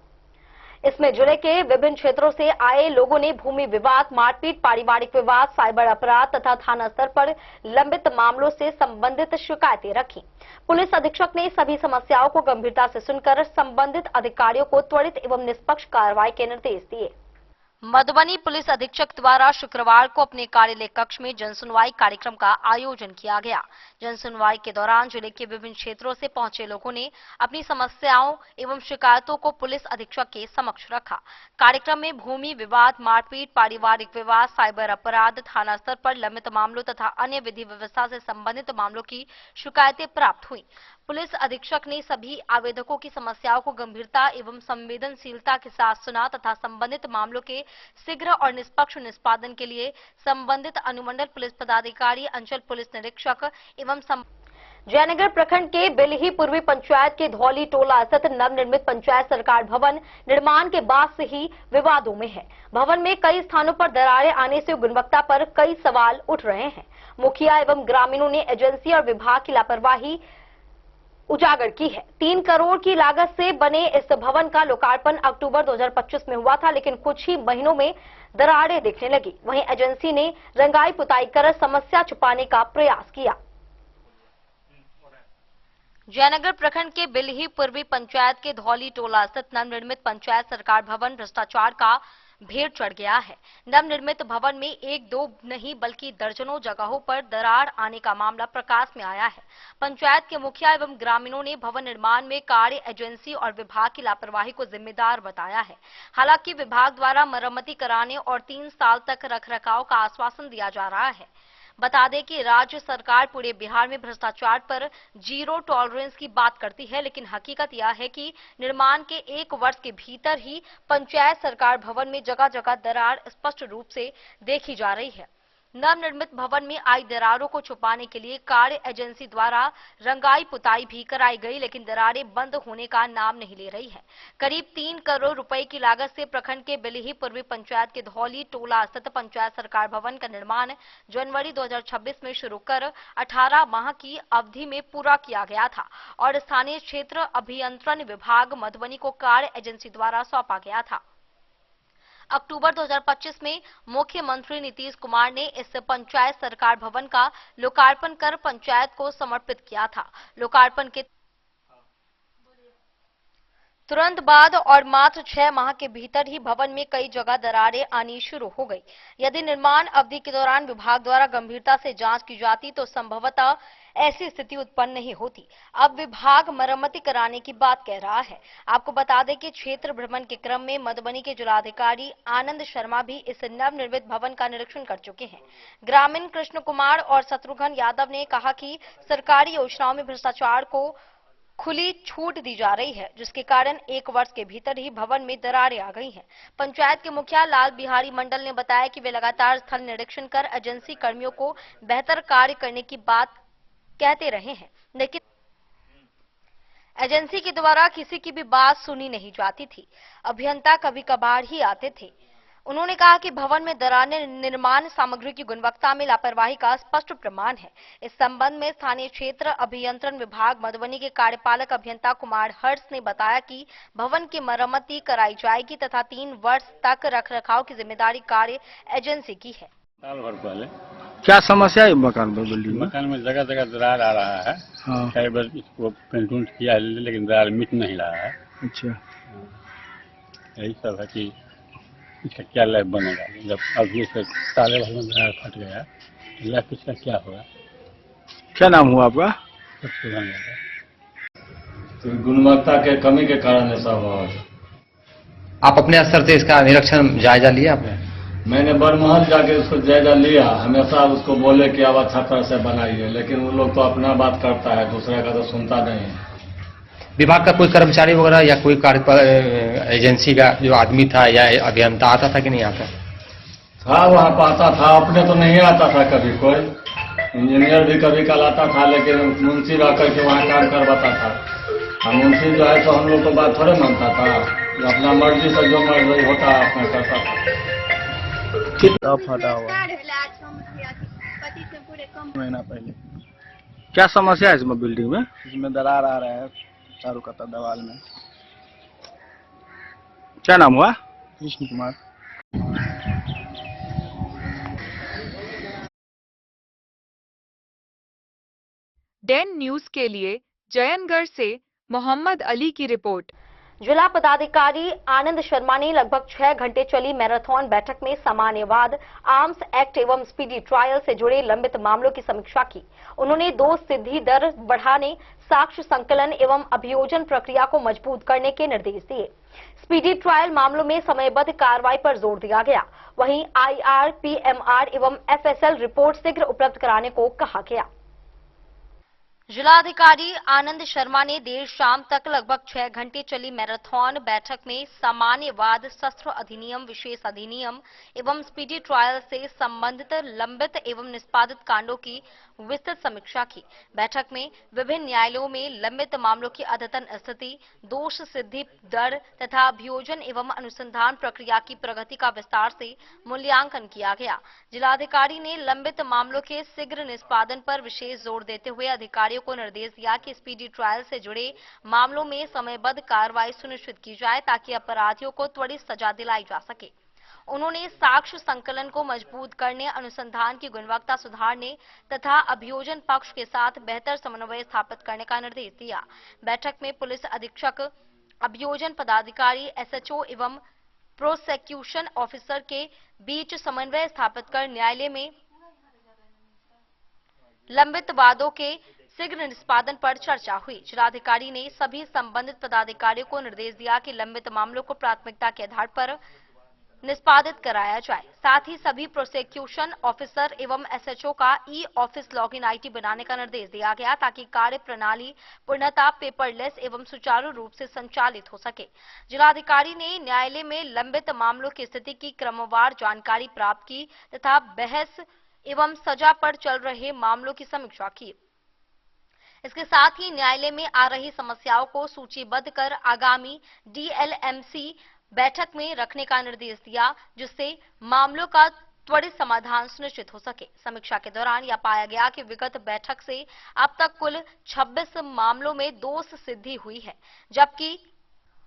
इसमें जिले के विभिन्न क्षेत्रों से आए लोगों ने भूमि विवाद, मारपीट, पारिवारिक विवाद, साइबर अपराध तथा थाना स्तर पर लंबित मामलों से संबंधित शिकायतें रखी। पुलिस अधीक्षक ने सभी समस्याओं को गंभीरता से सुनकर संबंधित अधिकारियों को त्वरित एवं निष्पक्ष कार्रवाई के निर्देश दिए। मधुबनी पुलिस अधीक्षक द्वारा शुक्रवार को अपने कार्यालय कक्ष में जनसुनवाई कार्यक्रम का आयोजन किया गया। जनसुनवाई के दौरान जिले के विभिन्न क्षेत्रों से पहुंचे लोगों ने अपनी समस्याओं एवं शिकायतों को पुलिस अधीक्षक के समक्ष रखा। कार्यक्रम में भूमि विवाद, मारपीट, पारिवारिक विवाद, साइबर अपराध, थाना स्तर पर लंबित मामलों तथा अन्य विधि व्यवस्था से संबंधित मामलों की शिकायतें प्राप्त हुई। पुलिस अधीक्षक ने सभी आवेदकों की समस्याओं को गंभीरता एवं संवेदनशीलता के साथ सुना तथा संबंधित मामलों के शीघ्र और निष्पक्ष निष्पादन के लिए संबंधित अनुमंडल पुलिस पदाधिकारी, अंचल पुलिस निरीक्षक एवं जयनगर प्रखंड के बेलही पूर्वी पंचायत के धौली टोला स्थित नवनिर्मित पंचायत सरकार भवन निर्माण के बाद से ही विवादों में है। भवन में कई स्थानों पर दरारें आने से गुणवत्ता पर कई सवाल उठ रहे हैं। मुखिया एवं ग्रामीणों ने एजेंसी और विभाग की लापरवाही उजागर की है। 3 करोड़ की लागत से बने इस भवन का लोकार्पण अक्टूबर 2025 में हुआ था, लेकिन कुछ ही महीनों में दरारें दिखने लगी। वहीं एजेंसी ने रंगाई पुताई कर समस्या छुपाने का प्रयास किया। जयनगर प्रखंड के बिलही पूर्वी पंचायत के धौली टोला स्थित नवनिर्मित पंचायत सरकार भवन भ्रष्टाचार का भेड़ चढ़ गया है। नवनिर्मित भवन में 1-2 नहीं बल्कि दर्जनों जगहों पर दरार आने का मामला प्रकाश में आया है। पंचायत के मुखिया एवं ग्रामीणों ने भवन निर्माण में कार्य एजेंसी और विभाग की लापरवाही को जिम्मेदार बताया है। हालांकि विभाग द्वारा मरम्मती कराने और 3 साल तक रखरखाव का आश्वासन दिया जा रहा है। बता दें कि राज्य सरकार पूरे बिहार में भ्रष्टाचार पर 0 टॉलरेंस की बात करती है, लेकिन हकीकत यह है कि निर्माण के 1 वर्ष के भीतर ही पंचायत सरकार भवन में जगह जगह दरार स्पष्ट रूप से देखी जा रही है। नवनिर्मित भवन में आई दरारों को छुपाने के लिए कार्य एजेंसी द्वारा रंगाई पुताई भी कराई गई, लेकिन दरारें बंद होने का नाम नहीं ले रही है। करीब 3 करोड़ रुपए की लागत से प्रखंड के बिलही पूर्वी पंचायत के धौली टोला स्थित पंचायत सरकार भवन का निर्माण जनवरी 2026 में शुरू कर 18 माह की अवधि में पूरा किया गया था और स्थानीय क्षेत्र अभियंत्रण विभाग मधुबनी को कार्य एजेंसी द्वारा सौंपा गया था। अक्टूबर 2025 में मुख्यमंत्री नीतीश कुमार ने इस पंचायत सरकार भवन का लोकार्पण कर पंचायत को समर्पित किया था। लोकार्पण के तुरंत बाद और मात्र 6 माह के भीतर ही भवन में कई जगह दरारें आनी शुरू हो गई। यदि निर्माण अवधि के दौरान विभाग द्वारा गंभीरता से जांच की जाती तो संभवतः ऐसी स्थिति उत्पन्न नहीं होती। अब विभाग मरम्मति कराने की बात कह रहा है। आपको बता दें कि क्षेत्र भ्रमण के क्रम में मधुबनी के जिलाधिकारी आनंद शर्मा भी इस नवनिर्मित भवन का निरीक्षण कर चुके हैं। ग्रामीण कृष्ण कुमार और शत्रुघ्न यादव ने कहा कि सरकारी योजनाओं में भ्रष्टाचार को खुली छूट दी जा रही है, जिसके कारण 1 वर्ष के भीतर ही भवन में दरारें आ गई हैं। पंचायत के मुखिया लाल बिहारी मंडल ने बताया कि वे लगातार स्थल निरीक्षण कर एजेंसी कर्मियों को बेहतर कार्य करने की बात कहते रहे हैं, लेकिन एजेंसी के द्वारा किसी की भी बात सुनी नहीं जाती थी। अभियंता कभी कभार ही आते थे। उन्होंने कहा कि भवन में दरारें निर्माण सामग्री की गुणवत्ता में लापरवाही का स्पष्ट प्रमाण है। इस संबंध में स्थानीय क्षेत्र अभियंत्रण विभाग मधुबनी के कार्यपालक अभियंता कुमार हर्ष ने बताया कि भवन की मरम्मति कराई जाएगी तथा 3 वर्ष तक रखरखाव की जिम्मेदारी कार्य एजेंसी की है। साल भर पहले क्या समस्या है मकान में, बिल्डिंग में? मकान में जगह जगह दरार आ रहा है। हाँ। कई बार इसको पेंट उंट किया है, लेकिन दरार मिट नहीं रहा है। अच्छा, यही सब है कि इसका क्या लाइफ बनेगा। जब अभी से साले भर में दरार फट गया तो लाइफ इसका क्या होगा। क्या नाम हुआ आपका? तो गुणवत्ता के कमी के कारण ऐसा हुआ। आप अपने स्तर से इसका निरीक्षण जायजा लिया आपने? मैंने बरमहल जाके उसको जायजा लिया। हमेशा उसको बोले कि आप अच्छा तरह से बनाइए, लेकिन वो लोग तो अपना बात करता है, दूसरे का तो सुनता नहीं है। विभाग का कोई कर्मचारी वगैरह या कोई एजेंसी का जो आदमी था या अभियंता आता था कि नहीं आता था? वहाँ पर आता था, अपने तो नहीं आता था कभी। कोई इंजीनियर भी कभी कल आता था, लेकिन मुंशी रह करके वहाँ काम करवाता था। और मुंशी जो है तो हम लोग को बात थोड़े मानता था। अपना मर्जी से जो मर्जी होता अपना करता था। कितना फटा हुआ महीना पहले? क्या समस्या है इसमें बिल्डिंग में? इसमें दरार आ रहा है चारों कतर दीवार में। क्या नाम हुआ? कृष्ण कुमार। डेन न्यूज के लिए जयनगढ़ से मोहम्मद अली की रिपोर्ट। जिला पदाधिकारी आनंद शर्मा ने लगभग 6 घंटे चली मैराथन बैठक में सामान्यवाद आर्म्स एक्ट एवं स्पीडी ट्रायल से जुड़े लंबित मामलों की समीक्षा की। उन्होंने 2 सिद्धि दर बढ़ाने, साक्ष्य संकलन एवं अभियोजन प्रक्रिया को मजबूत करने के निर्देश दिए। स्पीडी ट्रायल मामलों में समयबद्ध कार्रवाई पर जोर दिया गया। वहीं IR, PMR एवं FSL रिपोर्ट शीघ्र उपलब्ध कराने को कहा गया। जिलाधिकारी आनंद शर्मा ने देर शाम तक लगभग 6 घंटे चली मैराथन बैठक में सामान्यवाद शस्त्र अधिनियम, विशेष अधिनियम एवं स्पीडी ट्रायल से संबंधित लंबित एवं निष्पादित कांडों की विस्तृत समीक्षा की। बैठक में विभिन्न न्यायालयों में लंबित मामलों की अद्यतन स्थिति, दोष सिद्धि दर तथा अभियोजन एवं अनुसंधान प्रक्रिया की प्रगति का विस्तार से मूल्यांकन किया गया। जिलाधिकारी ने लंबित मामलों के शीघ्र निष्पादन पर विशेष जोर देते हुए अधिकारियों को निर्देश दिया कि स्पीडी ट्रायल से जुड़े मामलों में समयबद्ध कार्रवाई सुनिश्चित की जाए ताकि अपराधियों को त्वरित सजा दिलाई जा सके। उन्होंने साक्ष्य संकलन को मजबूत करने, अनुसंधान की गुणवत्ता सुधारने तथा अभियोजन पक्ष के साथ बेहतर समन्वय स्थापित करने का निर्देश दिया। बैठक में पुलिस अधीक्षक, अभियोजन पदाधिकारी, SHO एवं प्रोसिक्यूशन ऑफिसर के बीच समन्वय स्थापित कर न्यायालय में लंबित वादों के शीघ्र निष्पादन पर चर्चा हुई। जिलाधिकारी ने सभी संबंधित पदाधिकारियों को निर्देश दिया कि लंबित मामलों को प्राथमिकता के आधार पर निष्पादित कराया जाए। साथ ही सभी प्रोसिक्यूशन ऑफिसर एवं SHO का E-ऑफिस लॉगिन IT बनाने का निर्देश दिया गया ताकि कार्य प्रणाली पूर्णतः पेपरलेस एवं सुचारू रूप से संचालित हो सके। जिलाधिकारी ने न्यायालय में लंबित मामलों की स्थिति की क्रमवार जानकारी प्राप्त की तथा बहस एवं सजा पर चल रहे मामलों की समीक्षा की। इसके साथ ही न्यायालय में आ रही समस्याओं को सूचीबद्ध कर आगामी DLMC बैठक में रखने का निर्देश दिया, जिससे मामलों का त्वरित समाधान सुनिश्चित हो सके। समीक्षा के दौरान यह पाया गया कि विगत बैठक से अब तक कुल 26 मामलों में दोष सिद्धि हुई है, जबकि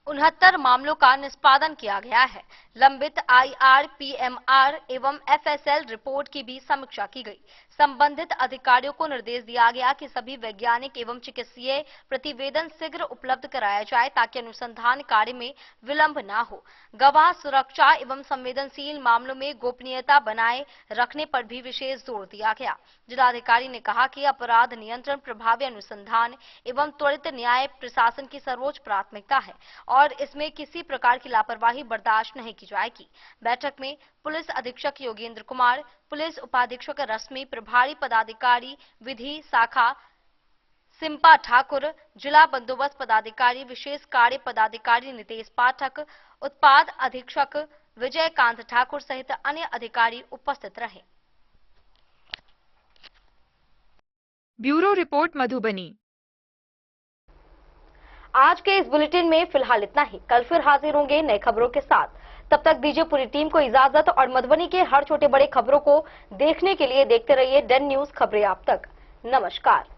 69 मामलों का निष्पादन किया गया है। लंबित IR, PMR एवं FSL रिपोर्ट की भी समीक्षा की गई। संबंधित अधिकारियों को निर्देश दिया गया कि सभी वैज्ञानिक एवं चिकित्सीय प्रतिवेदन शीघ्र उपलब्ध कराया जाए ताकि अनुसंधान कार्य में विलंब न हो। गवाह सुरक्षा एवं संवेदनशील मामलों में गोपनीयता बनाए रखने पर भी विशेष जोर दिया गया। जिलाधिकारी ने कहा कि अपराध नियंत्रण, प्रभावी अनुसंधान एवं त्वरित न्याय प्रशासन की सर्वोच्च प्राथमिकता है और इसमें किसी प्रकार की लापरवाही बर्दाश्त नहीं की जाएगी। बैठक में पुलिस अधीक्षक योगेंद्र कुमार, पुलिस उपाधीक्षक रश्मि, प्रभारी पदाधिकारी विधि शाखा सिम्पा ठाकुर, जिला बंदोबस्त पदाधिकारी, विशेष कार्य पदाधिकारी नितेश पाठक, उत्पाद अधीक्षक विजयकांत ठाकुर सहित अन्य अधिकारी उपस्थित रहे। Bureau report Madhubani. आज के इस बुलेटिन में फिलहाल इतना ही। कल फिर हाजिर होंगे नई खबरों के साथ। तब तक दीजिए पूरी टीम को इजाजत और मधुबनी के हर छोटे बड़े खबरों को देखने के लिए देखते रहिए डेन न्यूज खबरें आप तक। नमस्कार।